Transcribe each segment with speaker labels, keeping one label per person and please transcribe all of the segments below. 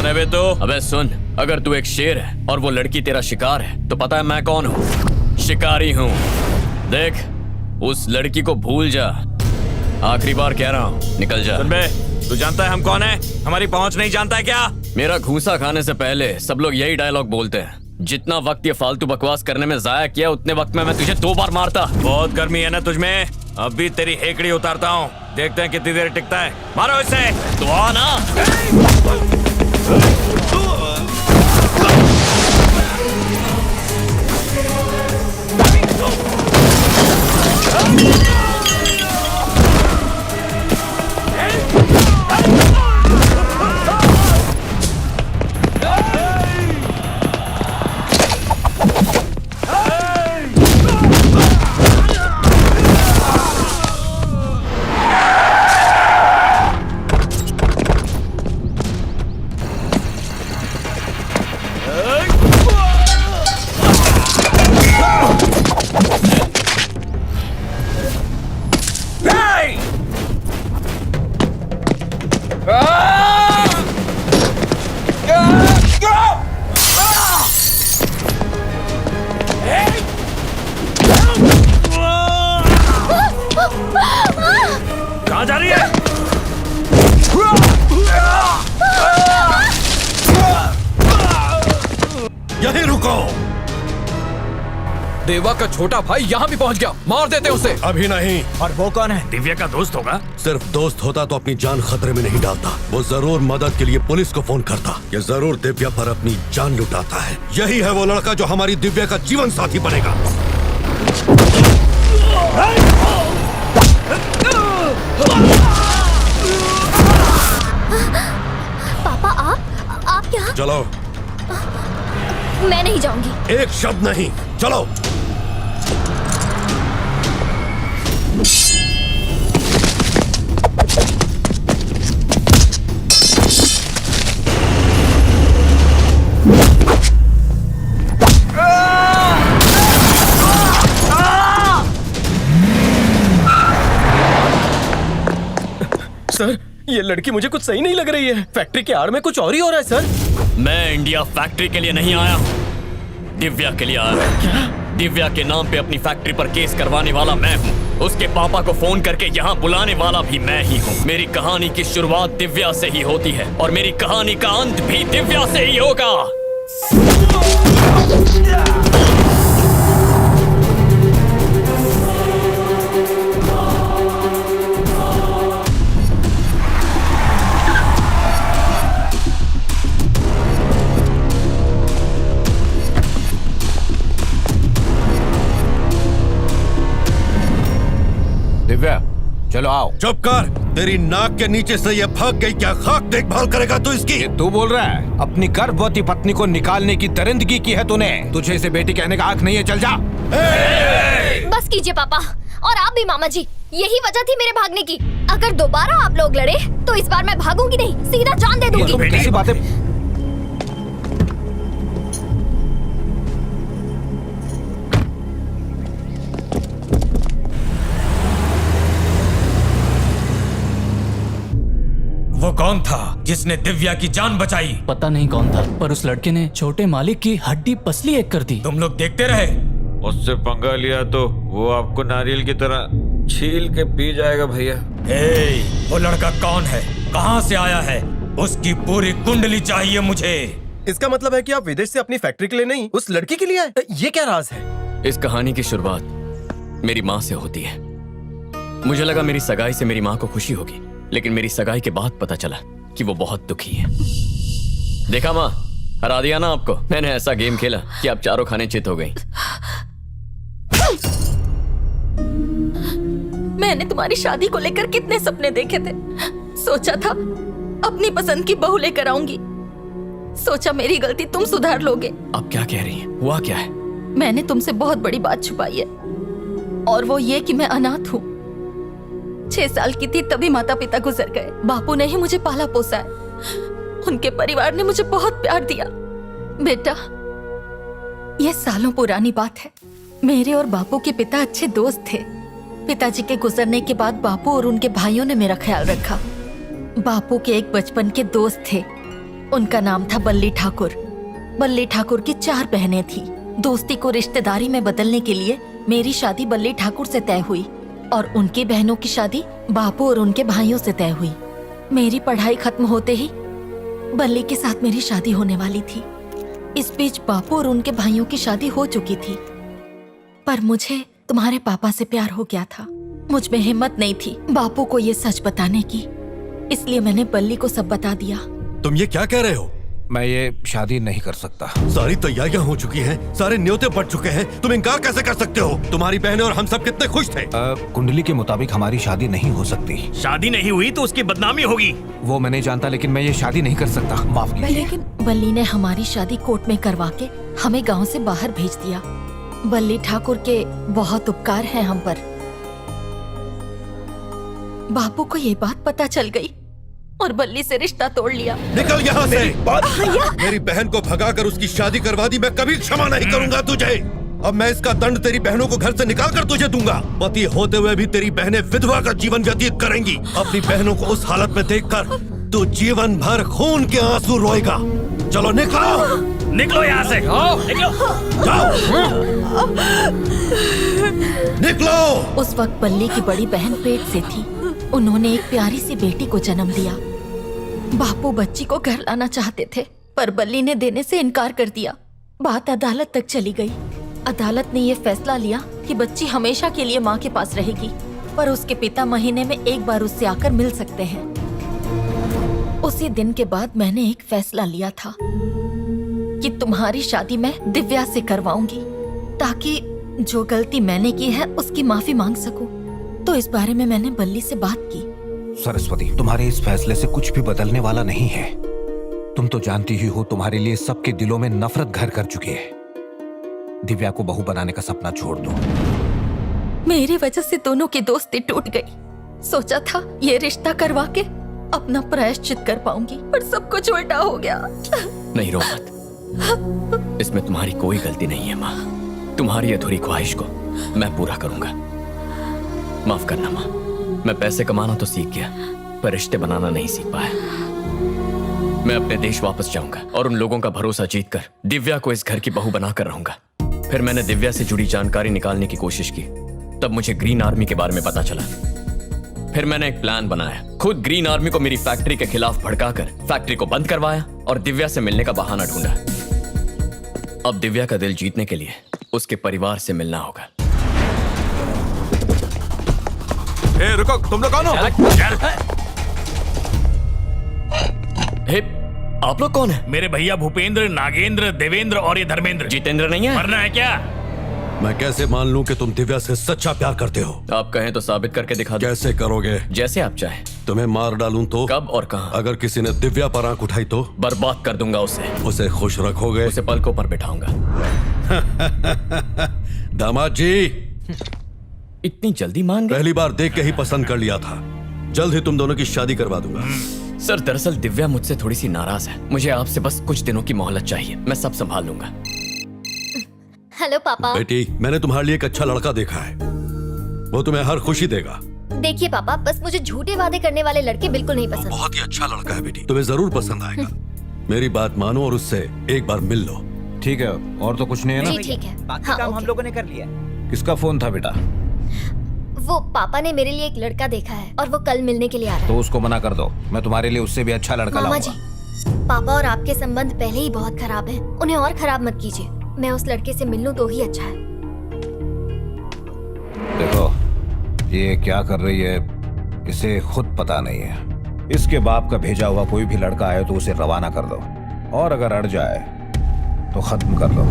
Speaker 1: कौन है बे तू?
Speaker 2: अबे सुन, अगर तू एक शेर है और वो लड़की तेरा शिकार है तो पता है मैं कौन हूँ? शिकारी हूँ। देख, उस लड़की को भूल जा। आखिरी बार कह रहा हूँ, निकल जा।
Speaker 1: सुन बे, तू जानता है हम कौन है? हमारी पहुंच नहीं जानता है क्या?
Speaker 2: मेरा घूसा खाने से पहले सब लोग यही डायलॉग बोलते हैं। जितना वक्त ये फालतू बकवास करने में जाया किया उतने वक्त में मैं तुझे 2 बार मारता।
Speaker 1: बहुत गर्मी है ना तुझमें? अभी तेरी हेकड़ी उतारता हूँ, देखते हैं कितनी देर टिकता है। मारो इसे।
Speaker 2: तो आ ना।
Speaker 1: कहाँ जा रही है?
Speaker 3: यहीं रुको।
Speaker 4: देवा का छोटा भाई यहाँ भी पहुँच गया, मार देते उसे।
Speaker 3: अभी नहीं।
Speaker 1: और वो कौन है? दिव्या का दोस्त होगा।
Speaker 3: सिर्फ दोस्त होता तो अपनी जान खतरे में नहीं डालता। वो जरूर मदद के लिए पुलिस को फोन करता। ये जरूर दिव्या पर अपनी जान लुटाता है। यही है वो लड़का जो हमारी दिव्या का जीवन साथी बनेगा।
Speaker 5: पापा, आप क्या?
Speaker 3: चलो।
Speaker 5: मैं नहीं जाऊंगी।
Speaker 3: एक शब्द नहीं, चलो।
Speaker 4: सर, ये लड़की मुझे कुछ सही नहीं लग रही है। फैक्ट्री के आड़ में कुछ और ही हो रहा है सर।
Speaker 2: मैं इंडिया फैक्ट्री के लिए नहीं आया हूँ, दिव्या के लिए आया हूँ। क्या? दिव्या के नाम पे अपनी फैक्ट्री पर केस करवाने वाला मैं हूँ। उसके पापा को फोन करके यहाँ बुलाने वाला भी मैं ही हूँ। मेरी कहानी की शुरुआत दिव्या से ही होती है और मेरी कहानी का अंत भी दिव्या से ही होगा।
Speaker 4: दिव्या, चलो आओ।
Speaker 3: चुप कर। तेरी नाक के नीचे से ये भाग गई, क्या खाक देखभाल करेगा तू इसकी?
Speaker 6: ये तू बोल रहा है? अपनी गर्भवती पत्नी को निकालने की दरिंदगी की है तूने। तुझे इसे बेटी कहने का हक नहीं है, चल जा।
Speaker 5: बस कीजिए पापा, और आप भी मामा जी। यही वजह थी मेरे भागने की। अगर दोबारा आप लोग लड़े तो इस बार मैं भागूंगी नहीं, सीधा जान दे दूंगी।
Speaker 6: तुम कैसी बातें?
Speaker 1: वो कौन था जिसने दिव्या की जान बचाई?
Speaker 7: पता नहीं कौन था, पर उस लड़के ने छोटे मालिक की हड्डी पसली एक कर दी।
Speaker 1: तुम लोग देखते रहे।
Speaker 8: उससे पंगा लिया तो वो आपको नारियल की तरह छील के पी जाएगा भैया।
Speaker 1: वो लड़का कौन है, कहाँ से आया है? उसकी पूरी कुंडली चाहिए मुझे।
Speaker 4: इसका मतलब है कि आप विदेश से अपनी फैक्ट्री के लिए नहीं, उस लड़की के लिए आए। ये क्या राज है?
Speaker 2: इस कहानी की शुरुआत मेरी माँ से होती है। मुझे लगा मेरी सगाई से मेरी माँ को खुशी होगी, लेकिन मेरी सगाई के बाद पता चला कि वो बहुत दुखी है। देखा माँ, हरा दिया ना आपको। मैंने ऐसा गेम खेला कि आप चारों खाने चित हो गई।
Speaker 9: मैंने तुम्हारी शादी को लेकर कितने सपने देखे थे। सोचा था अपनी पसंद की बहू लेकर आऊंगी। सोचा मेरी गलती तुम सुधार लोगे।
Speaker 2: अब क्या कह रही हैं? हुआ क्या है?
Speaker 9: मैंने तुमसे बहुत बड़ी बात छुपाई है, और वो ये कि मैं अनाथ हूँ। 6 साल की थी तभी माता पिता गुजर गए। बापू ने ही मुझे पाला पोसा है। उनके परिवार ने मुझे बहुत प्यार दिया। बेटा, ये सालों पुरानी बात है। मेरे और बापू के पिता अच्छे दोस्त थे। पिताजी के गुजरने के बाद बापू और उनके भाइयों ने मेरा ख्याल रखा। बापू के एक बचपन के दोस्त थे, उनका नाम था बल्ली ठाकुर। बल्ली ठाकुर की 4 बहनें थी। दोस्ती को रिश्तेदारी में बदलने के लिए मेरी शादी बल्ली ठाकुर से तय हुई और उनकी बहनों की शादी बापू और उनके भाइयों से तय हुई। मेरी पढ़ाई खत्म होते ही बल्ली के साथ मेरी शादी होने वाली थी। इस बीच बापू और उनके भाइयों की शादी हो चुकी थी, पर मुझे तुम्हारे पापा से प्यार हो गया था। मुझ में हिम्मत नहीं थी बापू को ये सच बताने की, इसलिए मैंने बल्ली को सब बता दिया।
Speaker 3: तुम ये क्या कह रहे हो?
Speaker 6: मैं ये शादी नहीं कर सकता।
Speaker 3: सारी तैयारियां हो चुकी हैं, सारे न्योते पड़ चुके हैं, तुम इनकार कैसे कर सकते हो? तुम्हारी बहनें और हम सब कितने खुश थे।
Speaker 6: कुंडली के मुताबिक हमारी शादी नहीं हो सकती।
Speaker 2: शादी नहीं हुई तो उसकी बदनामी होगी।
Speaker 6: वो मैं नहीं जानता, लेकिन मैं ये शादी नहीं कर सकता। माफ कीजिए।
Speaker 9: लेकिन बल्ली ने हमारी शादी कोर्ट में करवा के हमें गांव से बाहर भेज दिया। बल्ली ठाकुर के बहुत उपकार हैं हम पर। बापू को ये बात पता चल गई और बल्ली से रिश्ता तोड़ लिया।
Speaker 3: निकल यहाँ से। मेरी बहन को भगाकर उसकी शादी करवा दी, मैं कभी क्षमा नहीं करूंगा तुझे। अब मैं इसका दंड तेरी बहनों को घर से निकाल कर तुझे दूंगा। पति होते हुए भी तेरी बहनें विधवा का जीवन व्यतीत करेंगी। अपनी बहनों को उस हालत में देखकर तू जीवन भर खून के आंसू रोएगा। चलो निकलो,
Speaker 2: निकलो यहाँ से। निकलो,
Speaker 3: जाओ, निकलो।
Speaker 9: उस वक्त बल्ली की बड़ी बहन पेट से थी। उन्होंने एक प्यारी सी बेटी को जन्म दिया। बापू बच्ची को घर लाना चाहते थे, पर बल्ली ने देने से इनकार कर दिया। बात अदालत तक चली गई। अदालत ने ये फैसला लिया कि बच्ची हमेशा के लिए माँ के पास रहेगी, पर उसके पिता महीने में एक बार उससे आकर मिल सकते हैं। उसी दिन के बाद मैंने एक फैसला लिया था कि तुम्हारी शादी मैं दिव्या से करवाऊंगी, ताकि जो गलती मैंने की है उसकी माफी मांग सकूं। तो इस बारे में मैंने बल्ली से बात की।
Speaker 6: सरस्वती, तुम्हारे इस फैसले से कुछ भी बदलने वाला नहीं है। तुम तो जानती ही हो, तुम्हारे लिए सबके दिलों में नफरत घर कर चुकी है। दिव्या को बहू बनाने का सपना छोड़ दो।
Speaker 9: मेरी वजह से दोनों की दोस्ती टूट गई। सोचा था ये रिश्ता करवा के अपना प्रायश्चित कर पाऊंगी, पर सब कुछ उल्टा हो गया।
Speaker 2: नहीं रो मत, इसमें तुम्हारी कोई गलती नहीं है माँ। तुम्हारी अधूरी ख्वाहिश को मैं पूरा करूंगा। माफ करना माँ, मैं पैसे कमाना तो सीख गया, पर रिश्ते बनाना नहीं सीख पाया। मैं अपने देश वापस जाऊंगा और उन लोगों का भरोसा जीतकर दिव्या को इस घर की बहू बनाकर रहूंगा। फिर मैंने दिव्या से जुड़ी जानकारी निकालने की कोशिश की, तब मुझे ग्रीन आर्मी के बारे में पता चला। फिर मैंने एक प्लान बनाया, खुद ग्रीन आर्मी को मेरी फैक्ट्री के खिलाफ भड़काकर फैक्ट्री को बंद करवाया और दिव्या से मिलने का बहाना ढूंढा। अब दिव्या का दिल जीतने के लिए उसके परिवार से मिलना होगा।
Speaker 6: ए, रुको, तुम लोग कौन हो?
Speaker 2: हे, आप लोग कौन है?
Speaker 10: मेरे भैया भूपेंद्र, नागेंद्र, देवेंद्र और ये धर्मेंद्र।
Speaker 2: जितेंद्र नहीं है?
Speaker 10: मरना है क्या?
Speaker 3: मैं कैसे मान लूं कि तुम दिव्या से सच्चा प्यार करते हो?
Speaker 2: आप कहें तो साबित करके दिखा दो।
Speaker 3: कैसे करोगे?
Speaker 2: जैसे आप चाहें।
Speaker 3: तुम्हें मार डालूं तो?
Speaker 2: कब और कहां?
Speaker 3: अगर किसी ने दिव्या पर आंख उठाई तो?
Speaker 2: बर्बाद कर दूंगा उसे
Speaker 3: खुश रखोगे?
Speaker 2: उसे पलकों पर बिठाऊंगा।
Speaker 3: दामाद जी,
Speaker 2: इतनी जल्दी मान गए?
Speaker 3: पहली बार देख के ही पसंद कर लिया था। जल्द ही तुम दोनों की शादी करवा दूंगा।
Speaker 2: सर, दरअसल दिव्या मुझसे थोड़ी सी नाराज है। मुझे आपसे बस कुछ दिनों की मोहलत चाहिए, मैं सब संभाल लूंगा।
Speaker 5: हेलो पापा।
Speaker 3: बेटी, मैंने तुम्हारे लिए एक अच्छा लड़का देखा है, वो तुम्हें हर खुशी देगा।
Speaker 5: देखिए पापा, बस मुझे झूठे वादे करने वाले लड़के बिल्कुल नहीं पसंद।
Speaker 3: बहुत ही अच्छा लड़का है बेटी, तुम्हें जरूर पसंद आएगा। मेरी बात मानो और उससे एक बार मिल लो।
Speaker 6: ठीक है, और तो कुछ नहीं है ना?
Speaker 5: जी ठीक है।
Speaker 11: बाकी
Speaker 5: हाँ,
Speaker 11: काम हम लोगों ने कर लिया।
Speaker 6: किसका फोन था बेटा?
Speaker 5: वो पापा ने मेरे लिए एक लड़का देखा है और वो कल मिलने के लिए आ रहा है।
Speaker 6: तो उसको मना कर दो, मैं तुम्हारे लिए उससे भी अच्छा लड़का
Speaker 5: मामा
Speaker 6: लाऊंगा।
Speaker 5: जी, पापा और आपके संबंध पहले ही बहुत खराब हैं, उन्हें और खराब मत कीजिए। मैं उस लड़के से मिल लूं तो ही अच्छा है।
Speaker 6: देखो, ये क्या कर रही है इसे खुद पता नहीं है। इसके बाप का भेजा हुआ कोई भी लड़का आए तो उसे रवाना कर दो, और अगर अड़ जाए तो खत्म कर दो।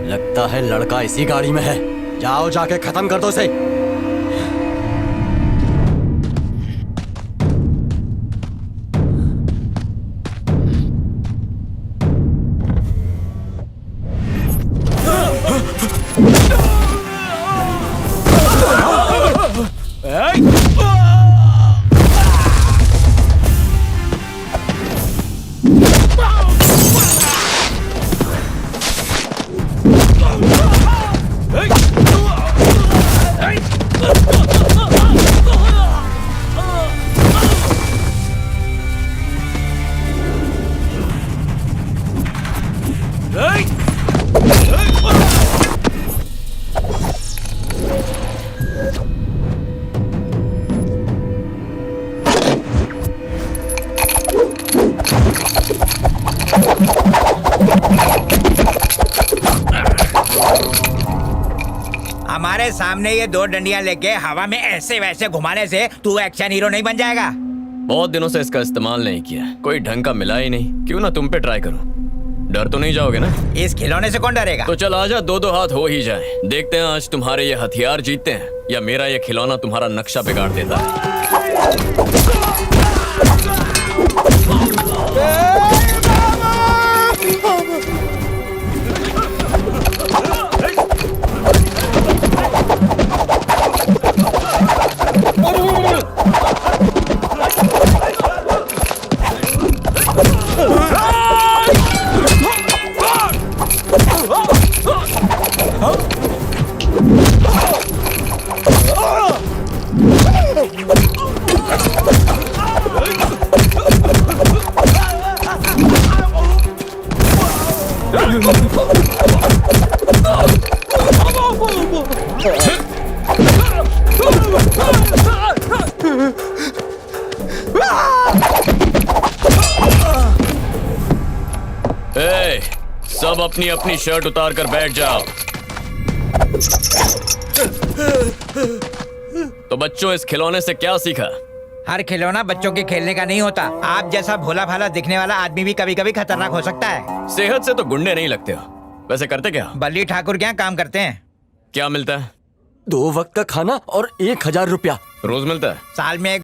Speaker 11: लगता है लड़का इसी गाड़ी में है। जाओ, जाके खत्म कर दो इसे।
Speaker 12: हमारे सामने ये 2 डंडियां लेके हवा में ऐसे वैसे घुमाने से तू एक्शन हीरो नहीं बन जाएगा।
Speaker 2: बहुत दिनों से इसका इस्तेमाल नहीं किया, कोई ढंग का मिला ही नहीं। क्यों ना तुम पे ट्राई करूं। डर तो नहीं जाओगे ना?
Speaker 12: इस खिलौने से कौन डरेगा?
Speaker 2: तो चल आजा, 2-2 हाथ हो ही जाए। देखते हैं आज तुम्हारे ये हथियार जीतते हैं या मेरा ये खिलौना तुम्हारा नक्शा बिगाड़ देता है। ए, सब अपनी अपनी शर्ट उतार कर बैठ जाओ। तो बच्चों, इस खिलौने से क्या सीखा?
Speaker 12: हर खिलौना बच्चों के खेलने का नहीं होता। आप जैसा भोला भाला दिखने वाला आदमी भी कभी कभी खतरनाक हो सकता है।
Speaker 2: सेहत से तो गुंडे नहीं लगते हो। वैसे करते क्या?
Speaker 12: बल्ली ठाकुर क्या काम करते हैं?
Speaker 2: क्या मिलता है?
Speaker 11: 2 वक्त का खाना और 1000 रुपया
Speaker 2: रोज मिलता है?
Speaker 12: साल में 1